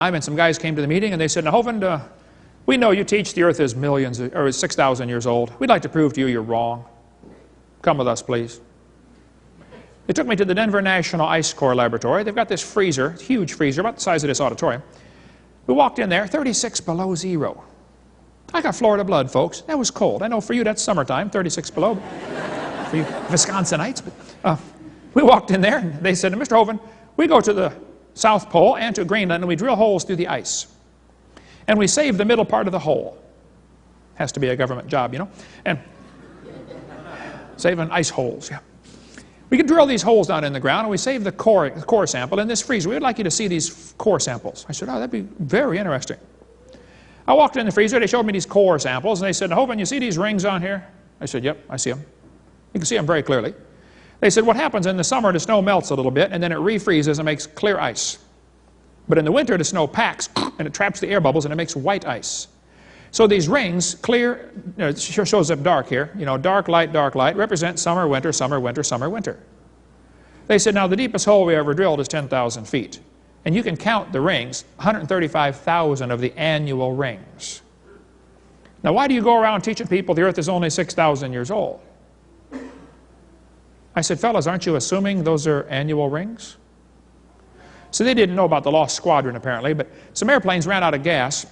And some guys came to the meeting and they said, now, Hovind, we know you teach the earth is millions, or is 6,000 years old. We'd like to prove to you you're wrong. Come with us, please. They took me to the Denver National Ice Core Laboratory. They've got this freezer, huge freezer, about the size of this auditorium. We walked in there, 36 below zero. I got Florida blood, folks. That was cold. I know for you that's summertime, 36 below. For you Wisconsinites. But, we walked in there and they said, Mr. Hovind, we go to the South Pole and to Greenland and we drill holes through the ice. And we save the middle part of the hole. Has to be a government job, you know. And saving ice holes, yeah. We can drill these holes down in the ground and we save the core sample in this freezer. We would like you to see these core samples. I said, oh, that'd be very interesting. I walked in the freezer, they showed me these core samples and they said, Hovind, you see these rings on here? I said, yep, I see them. You can see them very clearly. They said, what happens in the summer, the snow melts a little bit and then it refreezes and makes clear ice. But in the winter, the snow packs and it traps the air bubbles and it makes white ice. So these rings, clear, it shows up dark here, you know, dark, light, represent summer, winter, summer, winter, summer, winter. They said, now the deepest hole we ever drilled is 10,000 feet. And you can count the rings, 135,000 of the annual rings. Now why do you go around teaching people the earth is only 6,000 years old? I said, fellas, aren't you assuming those are annual rings? So they didn't know about the lost squadron apparently, but some airplanes ran out of gas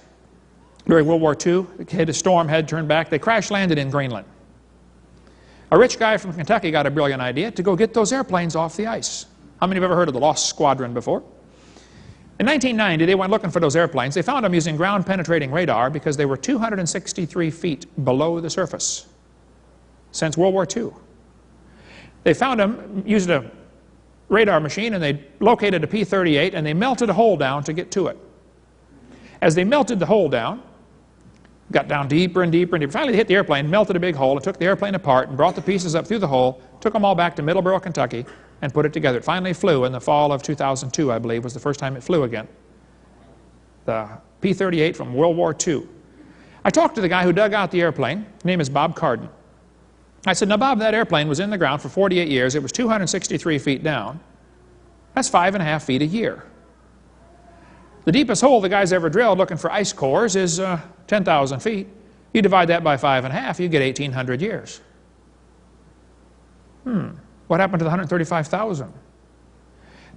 during World War II. They hit a storm, had turned back. They crash landed in Greenland. A rich guy from Kentucky got a brilliant idea to go get those airplanes off the ice. How many have ever heard of the lost squadron before? In 1990, they went looking for those airplanes. They found them using ground-penetrating radar because they were 263 feet below the surface since World War II. They found them, used a radar machine, and they located a P-38, and they melted a hole down to get to it. As they melted the hole down, got down deeper and deeper and deeper. Finally, they hit the airplane, melted a big hole, and took the airplane apart and brought the pieces up through the hole, took them all back to Middleborough, Kentucky, and put it together. It finally flew in the fall of 2002, I believe, was the first time it flew again. The P-38 from World War II. I talked to the guy who dug out the airplane. His name is Bob Carden. I said, now, Bob, that airplane was in the ground for 48 years. It was 263 feet down. That's 5.5 feet a year. The deepest hole the guy's ever drilled looking for ice cores is 10,000 feet. You divide that by 5.5, you get 1,800 years. What happened to the 135,000?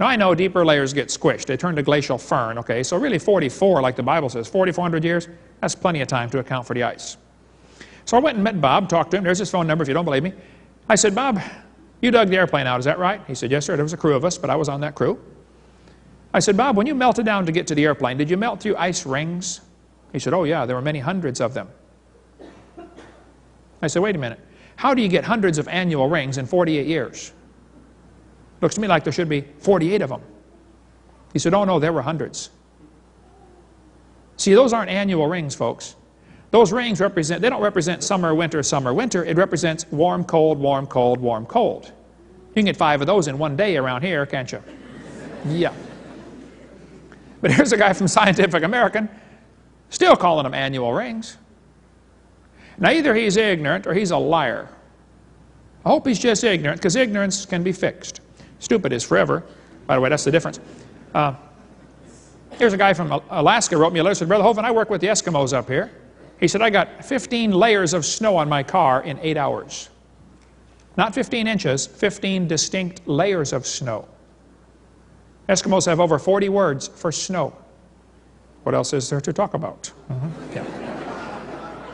Now, I know deeper layers get squished. They turn to glacial firn, okay? So really 44, like the Bible says, 4,400 years, that's plenty of time to account for the ice. So I went and met Bob, talked to him. There's his phone number if you don't believe me. I said, Bob, you dug the airplane out, is that right? He said, yes, sir. There was a crew of us, but I was on that crew. I said, Bob, when you melted down to get to the airplane, did you melt through ice rings? He said, oh, yeah, there were many hundreds of them. I said, wait a minute. How do you get hundreds of annual rings in 48 years? Looks to me like there should be 48 of them. He said, oh, no, there were hundreds. See, those aren't annual rings, folks. Those rings represent, they don't represent summer, winter, summer, winter. It represents warm, cold, warm, cold, warm, cold. You can get 5 of those in one day around here, can't you? Yeah. But here's a guy from Scientific American still calling them annual rings. Now, either he's ignorant or he's a liar. I hope he's just ignorant, because ignorance can be fixed. Stupid is forever. By the way, that's the difference. Here's a guy from Alaska wrote me a letter, said, Brother Hovind, I work with the Eskimos up here. He said, I got 15 layers of snow on my car in 8 hours. Not 15 inches, 15 distinct layers of snow. Eskimos have over 40 words for snow. What else is there to talk about?